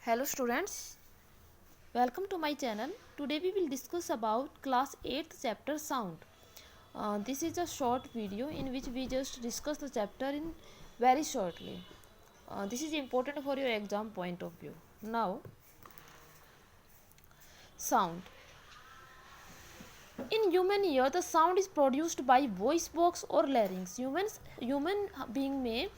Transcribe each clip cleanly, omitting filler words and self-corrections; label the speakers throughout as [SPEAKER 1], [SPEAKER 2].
[SPEAKER 1] Hello students, welcome to my channel. Today we will discuss about class 8th chapter sound. This is a short video in which we just discuss the chapter in very shortly. This is important for your exam point of view. Now, sound. In human ear, the sound is produced by voice box or larynx. Human being में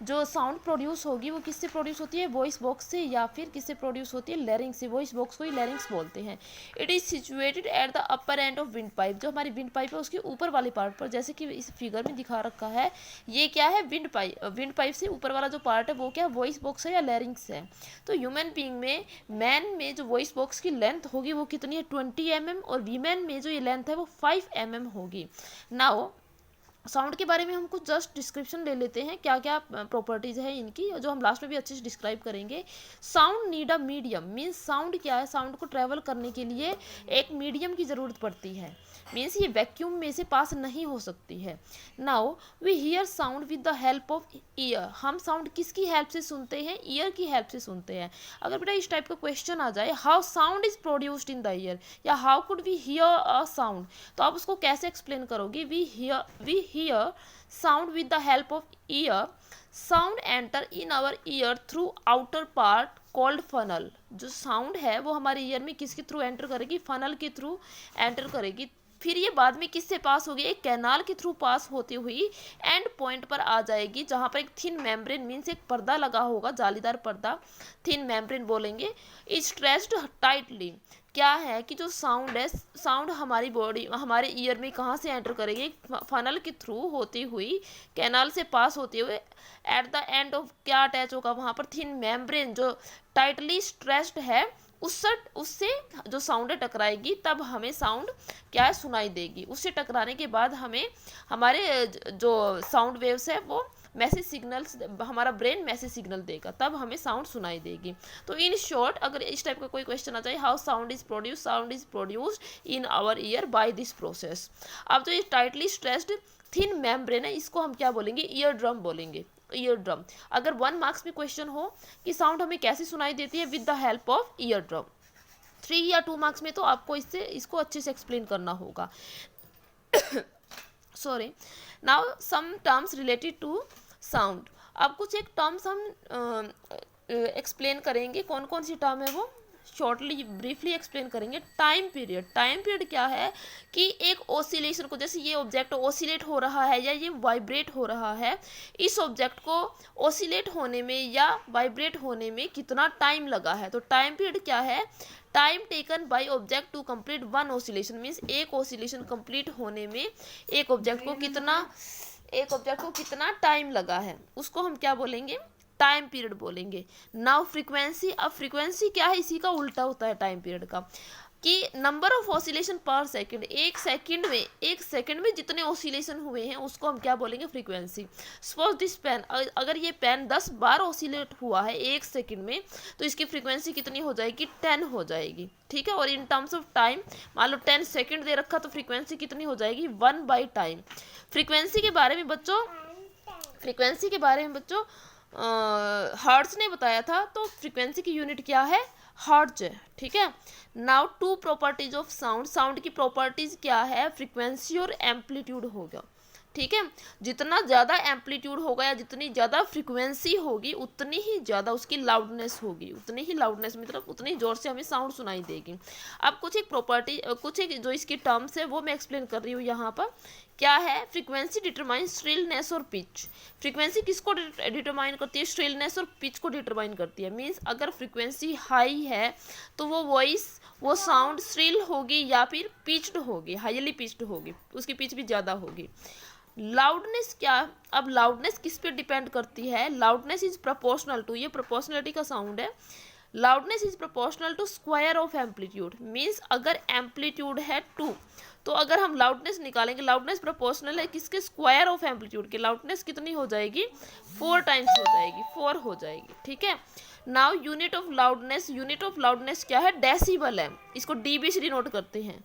[SPEAKER 1] जो sound produce होगी वो किससे produce होती है, voice box से, या फिर किससे प्रोड्यूस होती है, लैरिंक्स से. वॉइस बॉक्स को ही लैरिंक्स बोलते हैं. It is situated at the upper end of wind pipe. जो हमारी विंड पाइप है उसके ऊपर वाले पार्ट पर, जैसे कि इस फिगर में दिखा रखा है, ये क्या है, विंड पाइप. विंड पाइप से ऊपर वाला जो पार्ट है वो क्या है, वॉइस बॉक्स है या लैरिंक्स है. तो ह्यूमन बीइंग में मैन में जो वॉइस बॉक्स की लेंथ होगी वो कितनी है, 20 mm, और वीमेन में जो ये लेंथ है वो 5 mm होगी. नाउ साउंड के बारे में हम कुछ जस्ट डिस्क्रिप्शन ले लेते हैं, क्या क्या प्रॉपर्टीज है इनकी, जो हम लास्ट में भी अच्छे से डिस्क्राइब करेंगे. Sound need a medium. Means sound क्या है, साउंड को ट्रैवल करने के लिए एक मीडियम की ज़रूरत पड़ती है. मीन्स ये वैक्यूम में से पास नहीं हो सकती है. Now we hear sound with the help of ear. हम साउंड किसकी हेल्प से सुनते हैं, ईयर की हेल्प से सुनते हैं. अगर बेटा इस टाइप का क्वेश्चन आ जाए, how sound is produced in the ear, या how could we hear a sound, तो आप उसको कैसे एक्सप्लेन करोगे. We hear sound with the help of ear. Sound enter in our ear through outer part called funnel. जो sound है वो हमारे ईयर में किसके थ्रू एंटर करेगी, फनल के थ्रू एंटर करेगी. फिर ये बाद में किससे पास होगी, एक कैनाल के थ्रू पास होती हुई एंड पॉइंट पर आ जाएगी, जहाँ पर एक थिन मेम्ब्रेन मीन्स एक पर्दा लगा होगा, जालीदार पर्दा, थिन मेम्ब्रेन बोलेंगे. Is stretched tightly. क्या है कि जो साउंड है, साउंड हमारी बॉडी, हमारे ईयर में कहाँ से एंटर करेगी, फनल के थ्रू होती हुई, कैनाल से पास होते हुए, एट द एंड ऑफ क्या अटैच होगा वहाँ पर, थिन मेम्ब्रेन जो टाइटली स्ट्रेच्ड है, उससे जो साउंड है टकराएगी, तब हमें साउंड क्या है, सुनाई देगी. उससे टकराने के बाद हमें हमारे जो साउंड वेव्स है वो मैसेज सिग्नल्स, हमारा ब्रेन मैसेज सिग्नल देगा, तब हमें साउंड सुनाई देगी. तो इन शॉर्ट अगर इस टाइप का कोई क्वेश्चन आ जाए, how sound is produced in our ear by this process. अब जो ये टाइटली स्ट्रेच्ड थिन मेम्ब्रेन है, इसको हम क्या बोलेंगे, ईयर ड्रम बोलेंगे. Ear drum. अगर 1 मार्क्स में क्वेश्चन हो कि साउंड हमें कैसे सुनाई देती है, with the help of ear drum. 3 या 2 मार्क्स में तो आपको इसको अच्छे से एक्सप्लेन करना होगा. Sorry. Now some terms related to sound. अब कुछ एक टर्म्स हम एक्सप्लेन करेंगे. कौन कौन सी टर्म है वो शॉर्टली ब्रीफली एक्सप्लेन करेंगे. Time period. टाइम पीरियड क्या है कि एक ऑसिलेशन को, जैसे ये ऑब्जेक्ट ऑसिलेट हो रहा है या ये वाइब्रेट हो रहा है, इस ऑब्जेक्ट को ऑसिलेट होने में या वाइब्रेट होने में कितना टाइम लगा है. तो टाइम पीरियड क्या है, time taken by object to complete one oscillation. Means एक ऑसिलेशन कंप्लीट होने में एक ऑब्जेक्ट को कितना टाइम लगा है, उसको हम क्या बोलेंगे, टाइम पीरियड बोलेंगे. Now frequency. अब फ्रीक्वेंसी क्या है, इसी का उल्टा होता है टाइम पीरियड का, कि नंबर ऑफ ऑसिलेशन पर सेकंड. एक सेकंड में जितने ऑसिलेशन हुए हैं उसको हम क्या बोलेंगे, फ्रीक्वेंसी. सपोज दिस पेन, अगर ये पेन 10 बार ऑसिलेट हुआ है एक सेकंड में, तो इसकी फ्रीक्वेंसी कितनी हो जाएगी, 10 हो जाएगी. ठीक है. और इन टर्म्स ऑफ टाइम मान लो 10 सेकंड दे रखा, तो फ्रीक्वेंसी कितनी हो जाएगी, 1/टाइम. फ्रीक्वेंसी के बारे में बच्चों हर्ट्ज ने बताया था. तो फ्रीक्वेंसी की यूनिट क्या है, हर्ट्ज है. ठीक है. Now 2 properties of sound. Sound की प्रॉपर्टीज क्या है, फ्रीक्वेंसी और एम्पलीट्यूड होगा. ठीक है. जितना ज़्यादा एम्पलीट्यूड होगा या जितनी ज़्यादा फ्रीक्वेंसी होगी उतनी ही ज़्यादा उसकी लाउडनेस होगी, उतनी ही लाउडनेस मतलब उतनी ज़ोर से हमें साउंड सुनाई देगी. अब कुछ एक जो इसकी टर्म्स है वो मैं एक्सप्लेन कर रही हूँ यहाँ पर. क्या है, फ्रीक्वेंसी डिटरमाइन श्रिलनेस और पिच. फ्रीक्वेंसी किसको डिटरमाइन करती है, श्रिलनेस और पिच को डिटरमाइन करती है. मीन्स अगर फ्रीक्वेंसी हाई है तो वो साउंड श्रिल होगी या फिर पिच्ड होगी, हाईली पिच्ड होगी, उसकी पिच भी ज़्यादा होगी. लाउडनेस क्या, अब लाउडनेस किस पे डिपेंड करती है, लाउडनेस इज प्रोपोर्शनल टू, ये प्रोपोर्शनलिटी का साउंड है. Loudness is proportional to square of amplitude. Means अगर एम्पलीट्यूड है 2, तो अगर हम लाउडनेस निकालेंगे, लाउडनेस प्रोपोर्शनल है किसके, स्क्वायर ऑफ एम्पलीट्यूड के. लाउडनेस कितनी हो जाएगी, 4 टाइम्स हो जाएगी, 4 हो जाएगी. ठीक है. नाउ यूनिट ऑफ लाउडनेस क्या है, डेसिबल है. इसको डीबी से डिनोट करते हैं.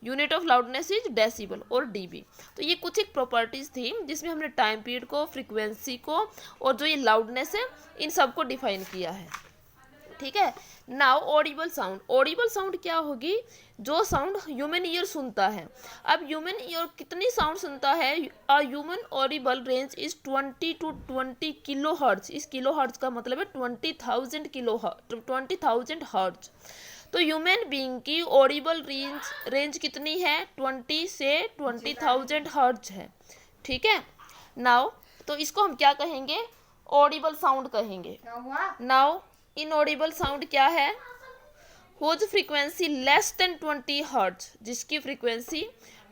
[SPEAKER 1] Unit of loudness is decibel और डीबी. तो ये कुछ एक प्रॉपर्टीज थी जिसमें हमने टाइम पीरियड को, फ्रीक्वेंसी को और जो ये लाउडनेस है इन सबको डिफाइन किया है. ठीक है। Now Audible sound, Audible sound क्या होगी, जो साउंड ह्यूमन ईयर सुनता है। अब ह्यूमन ईयर कितनी साउंड सुनता है, a human Audible range is 20 to 20 kilo hertz. इस किलो हर्ट्ज का मतलब है 20,000 हर्ट्ज। तो ह्यूमन बीइंग की ऑडिबल रेंज कितनी है, 20 से 20,000 हर्ट्ज है, ठीक है। नाउ तो इसको हम क्या कहेंगे, ऑडिबल साउंड कहेंगे। नाउ इनऑडिबल साउंड क्या है, whose frequency less than 20 hertz, जिसकी फ्रीक्वेंसी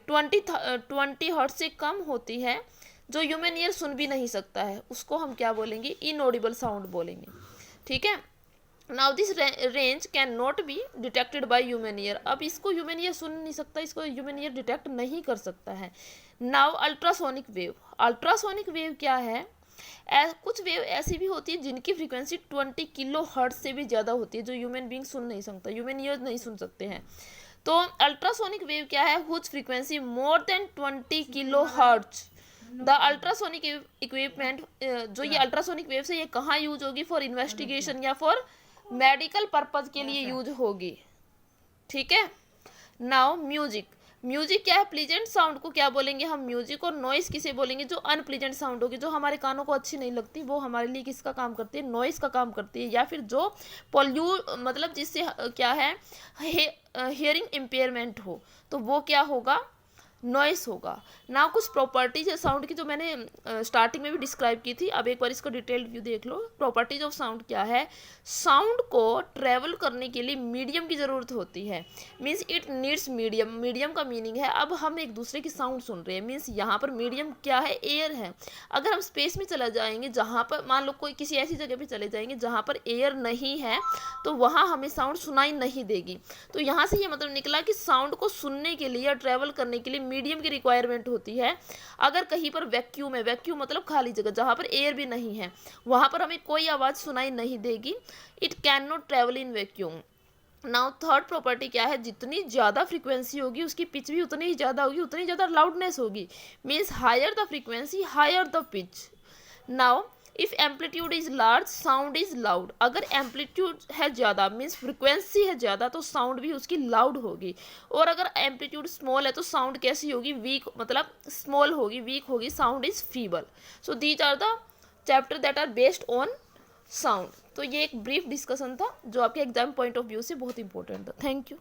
[SPEAKER 1] 20 हर्ट्ज से कम होती है, जो ह्यूमन ईयर सुन भी नहीं सकता है, उसको हम क्या बोलेंगे, इनऑडिबल साउंड बोलेंगे, ठीक है। Now this range can not be detected by human ear. अब इसको ह्यूमन ईयर सुन नहीं सकता, इसको ह्यूमन ईयर डिटेक्ट नहीं कर सकता है। Now ultrasonic wave, ultrasonic wave क्या है, कुछ वेव ऐसी भी होती है जिनकी फ्रीक्वेंसी 20 किलो हर्ट्ज से भी ज़्यादा होती है, जो ह्यूमन बीइंग सुन नहीं सकता, ह्यूमन ईयर नहीं सुन सकते हैं। तो अल्ट्रासोनिक वेव क्या है, whose frequency more than 20 kilohertz. The ultrasonic equipment, जो ये अल्ट्रासोनिक वेव से ये कहाँ यूज होगी, फॉर इन्वेस्टिगेशन या फॉर मेडिकल पर्पज के लिए यूज होगी, ठीक है। नाउ म्यूजिक, म्यूजिक क्या है, प्लीजेंट साउंड को क्या बोलेंगे हम म्यूजिक, और नॉइस किसे बोलेंगे, जो अनप्लीजेंट साउंड होगी, जो हमारे कानों को अच्छी नहीं लगती, वो हमारे लिए किसका काम करती है, नॉइस का काम करती है, या फिर जो मतलब जिससे क्या है हियरिंग इम्पेयरमेंट हो, तो वो क्या होगा, नॉइस होगा। ना कुछ प्रॉपर्टीज है साउंड की, जो मैंने स्टार्टिंग में भी डिस्क्राइब की थी, अब एक बार इसका डिटेल्ड व्यू देख लो। प्रॉपर्टीज ऑफ साउंड क्या है, साउंड को ट्रेवल करने के लिए मीडियम की ज़रूरत होती है, means it needs medium. Medium का मीनिंग है, अब हम एक दूसरे की साउंड सुन रहे हैं, मीन्स यहाँ पर मीडियम क्या है, एयर है। अगर हम स्पेस में चला जाएंगे, जहाँ पर मान लो कोई किसी ऐसी जगह पर चले जाएंगे जहाँ पर एयर नहीं है, तो वहाँ हमें साउंड सुनाई नहीं देगी। तो यहाँ से ये मतलब निकला कि साउंड को सुनने के लिए या ट्रेवल करने के लिए मीडियम की रिक्वायरमेंट होती है। अगर कहीं पर वैक्यूम है, वैक्यूम मतलब खाली जगह जहाँ पर एयर भी नहीं है, वहाँ पर हमें कोई आवाज़ सुनाई नहीं देगी। It can not travel in vacuum. Now third property क्या है, जितनी ज़्यादा फ्रीक्वेंसी होगी उसकी पिच भी उतनी ही ज़्यादा होगी, उतनी ज़्यादा लाउडनेस होगी, means higher the frequency higher the pitch. Now if amplitude is large sound is loud. अगर एम्पलीट्यूड है ज़्यादा मीन्स फ्रिक्वेंसी है ज़्यादा, तो साउंड भी उसकी लाउड होगी। और अगर एम्पलीट्यूड स्मॉल है तो साउंड कैसी होगी, वीक, मतलब स्मॉल होगी, वीक होगी, sound is feeble. So these are the chapter that are based on sound. तो ये एक ब्रीफ डिस्कशन था जो आपके एग्जाम पॉइंट ऑफ व्यू से बहुत इंपॉर्टेंट था। Thank you.